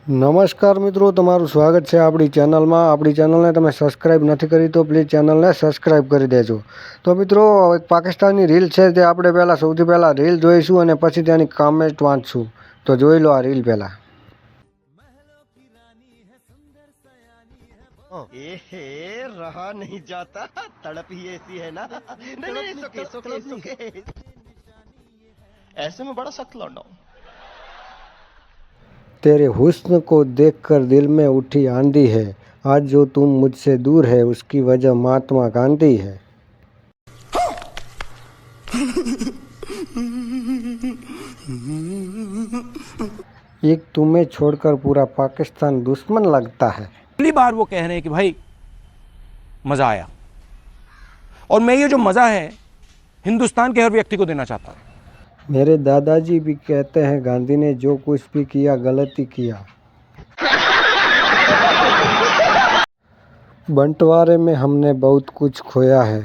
નમસ્કાર મિત્રો, તમારું સ્વાગત છે આપણી ચેનલમાં. આપણી ચેનલને તમે સબસ્ક્રાઈબ નથી કરી તો પ્લીઝ ચેનલને સબસ્ક્રાઈબ કરી દેજો. તો મિત્રો, એક પાકિસ્તાની રીલ છે તે આપણે સૌથી પહેલાં રીલ જોઈશું અને પછી તેની કમેન્ટ વાંચશું. તો જોઈ લો આ રીલ પહેલાં. एहे रहा नहीं जाता, तड़प ही ऐसी है ना. नहीं सुके ऐसे में बड़ा सख्त लौंडा हूं. तेरे हुस्न को देखकर दिल में उठी आंधी है, आज जो तुम मुझसे दूर है उसकी वजह महात्मा गांधी है. एक तुम्हें छोड़कर पूरा पाकिस्तान दुश्मन लगता है. पहली बार वो कह रहे हैं कि भाई मजा आया, और मैं ये जो मजा है हिंदुस्तान के हर व्यक्ति को देना चाहता हूं. मेरे दादाजी भी कहते हैं गांधी ने जो कुछ भी किया गलती किया. बंटवारे में हमने बहुत कुछ खोया है,